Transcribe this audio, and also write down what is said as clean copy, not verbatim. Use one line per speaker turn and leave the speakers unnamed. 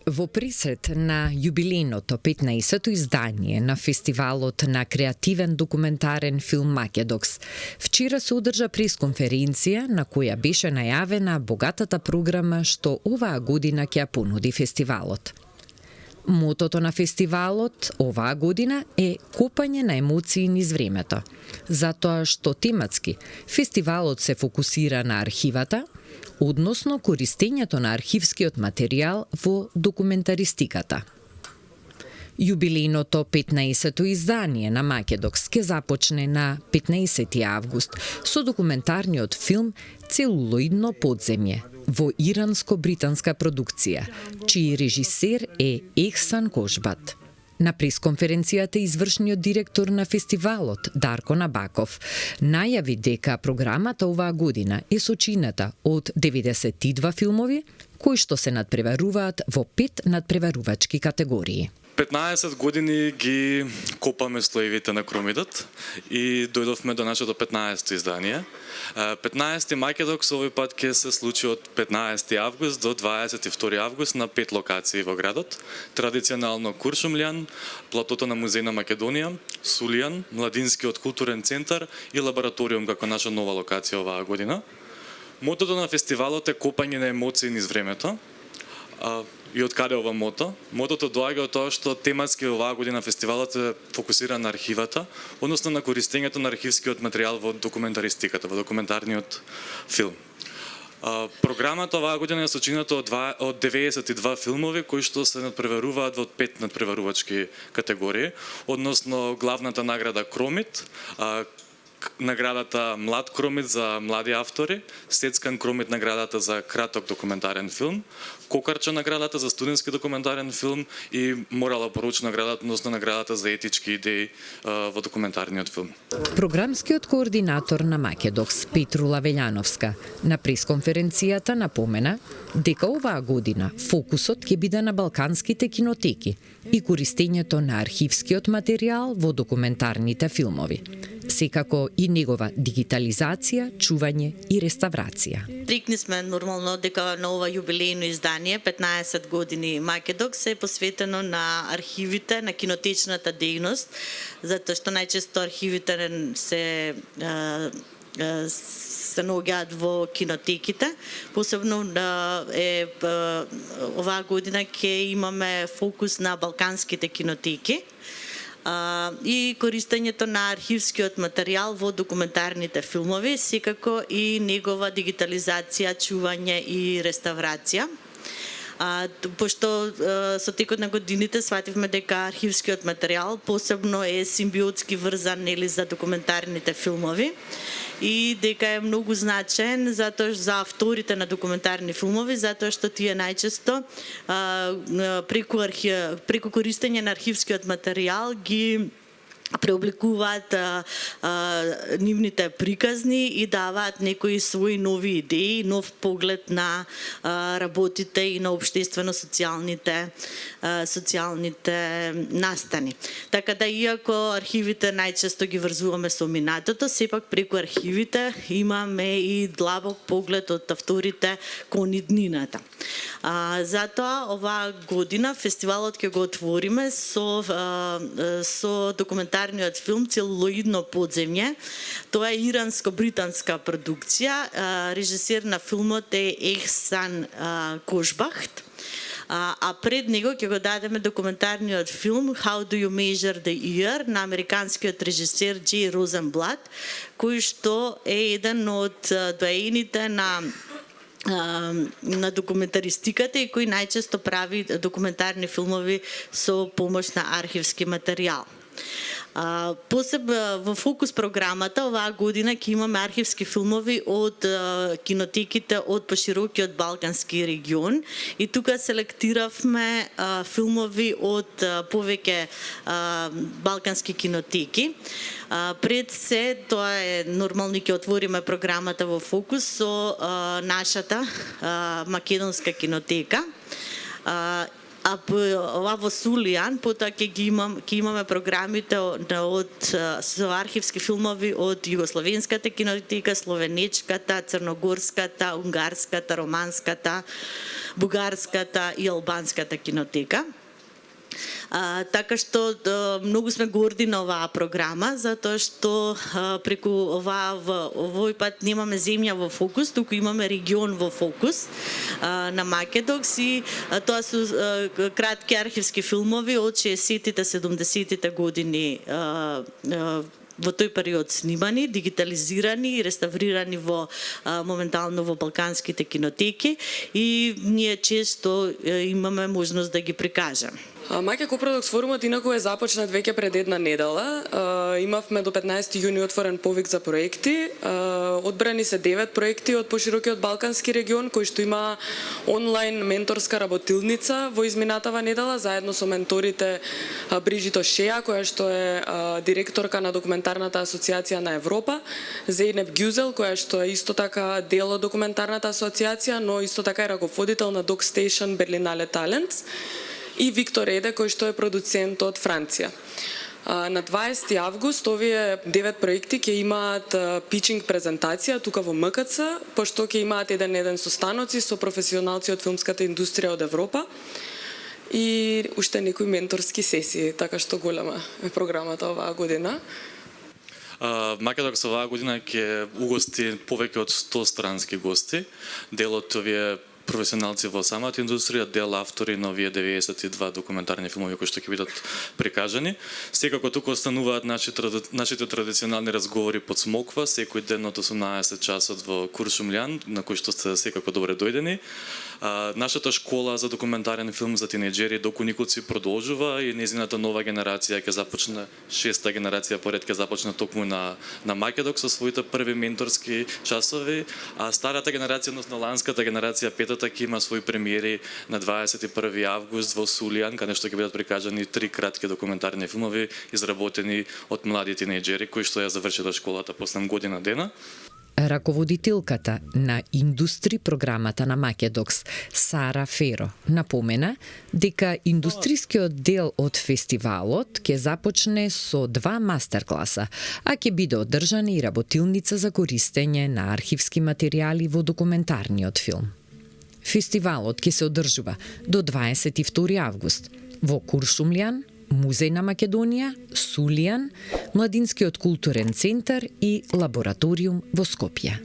Во присред на јубилејното 15-то издание на фестивалот на креативен документарен филм Македокс, вчера се одржа пресконференција на која беше најавена богатата програма што оваа година ќе ја понуди фестивалот. Мотото на фестивалот оваа година е копање на емоции низ времето, затоа што тематски фестивалот се фокусира на архивата, односно користењето на архивскиот материјал во документаристиката. Јубилејното 15-то издание на Македокс ќе започне на 15 август со документарниот филм Целулоидно подземје во иранско-британска продукција, чиј режисер е Ехсан Кошбат. На пресконференцијата извршниот директор на фестивалот, Дарко Набаков, најави дека програмата оваа година е сочината од 92 филмови, кои што се надпреваруваат во 5 надпреварувачки категории.
15 години ги копаме слоевите на Кромидот и дојдовме до нашето 15-то издание. 15-ти Македокс овој пат ќе се случи од 15 август до 22 август на 5 локации во градот. Традиционално Куршумлијан, платото на Музеј на Македонија, Сулијан, Младинскиот културен центар и лабораториум како наша нова локација оваа година. Мотото на фестивалот е копање на емоции низ времето. И од каде ова мото? Мотото доаѓа од тоа што тематски оваа година фестивалот е фокусиран на архивата, односно на користењето на архивскиот материјал во документаристиката, во документарниот филм. Програмата оваа година е сочината од 92 филмови кои што се надпреваруваат во 5 надпреварувачки категории, односно главната награда Кромит, наградата Млад Кромит за млади автори, Сецкан Кромит наградата за краток документарен филм, Кокарча наградата за студентски документарен филм и Морала Поруч наградата, односно наградата за етички идеи во документарниот филм.
Програмскиот координатор на Македокс, Петрула Велјановска, на пресконференцијата напомена дека оваа година фокусот ќе биде на балканските кинотеки и користењето на архивскиот материјал во документарните филмови, секако и негова дигитализација, чување и реставрација.
Прикни сме нормално дека на ова јубилејно издание 15 години Македокс е посветено на архивите, на кинотечната дејност, затоа што најчесто архивите се наоѓаат во кинотеките. Посебно оваа година ќе имаме фокус на балканските кинотеки и користењето на архивскиот материјал во документарните филмови, секако и негова дигитализација, чување и реставрација. Пошто со текот на годините свативме дека архивскиот материјал посебно е симбиотски врзан за документарните филмови и дека е многу значаен затоа за авторите на документарни филмови, затоа што тие најчесто преку користење на архивскиот материјал ги преобликуваат нивните приказни и даваат некои своји нови идеи, нов поглед на работите и на општествено-социјалните настани. Така да, иако архивите најчесто ги врзуваме со минатото, сепак преку архивите имаме и длабок поглед од авторите кон иднината. Затоа оваа година фестивалот ќе го отвориме со документарниот филм Целулоидно подземје. Тоа е иранско-британска продукција. Режисер на филмот е Ехсан Кошбахт. А пред него ќе го дадеме документарниот филм How do you measure the year на американскиот режисер Джей Розенблат, кој што е еден од доаените на документаристиката и кој најчесто прави документарни филмови со помош на архивски материјал. Во фокус програмата оваа година ќе имаме архивски филмови од кинотеките од поширокиот балкански регион и тука селектиравме филмови од повеќе балкански кинотеки. Пред се, тоа е нормално, ќе отвориме програмата во фокус со нашата македонска кинотека А ова во Сулијан, потоа ќе имаме програмите со архивски филмови од југословенската кинотека, словенечката, црногорската, унгарската, романската, бугарската и албанската кинотека. Така што многу сме горди на оваа програма, затоа што преку овој пат немаме земја во фокус, туку имаме регион во фокус на Македокс и тоа се кратки архивски филмови од 60-тите, 70-тите години во тој период снимани, дигитализирани и реставрирани моментално во балканските кинотеки и ние често имаме можност да ги прикажеме.
Маќе Копродукс форумот инаку е започнат веќе пред една недела. Имавме до 15 јуни отворен повик за проекти. Одбрани се 9 проекти од поширокиот балкански регион кои што има онлайн менторска работилница во изминатава недела заедно со менторите Брижито Шеја, која што е директорка на документарната асоциација на Европа, Зейнеп Гюзел, која што е исто така дел од документарната асоциација, но исто така е раководител на DocStation Berlinale Talents, и Виктор Еде, кој што е продуцент од Франција. На 20 август овие 9 проекти ќе имаат пичинг презентација тука во МКЦ, пошто ќе имаат еден состаноци со професионалци од филмската индустрија од Европа и уште некои менторски сесии, така што голема е програмата оваа година.
Македокс оваа година ќе угости повеќе од 100 странски гости. Дел од овие професионалци во самата индустрија, дел автори на овие 92 документарни филмови кои што ќе бидат прикажани. Секако тука остануваат нашите традиционални разговори под смоква, секој ден од 18 часот во Куршумлијан, на кој што сте секако добре дојдени. Нашата школа за документарен филм за тинејџери Доку Николци продолжува и незината нова генерација ќе започне, 6-та генерација поред ќе започне токму на Македокс со своите први менторски часови, а старата генерација, односно ланската генерација, петата, ќе има свои премиери на 21 август во Сулијан, каде што ќе бидат прикажани 3 кратки документарни филмови изработени од млади тинејџери кои што ја завршиле школата после година дена.
Раководителката на индустри програмата на Македокс, Сара Феро, напомена дека индустрискиот дел од фестивалот ќе започне со 2 мастеркласа, а ќе биде одржана и работилница за користење на архивски материјали во документарниот филм. Фестивалот ќе се одржува до 22 август во Куршумлијан, Музеј на Македонија, Сулијан, Младинскиот културен центар и лабораториум во Скопје.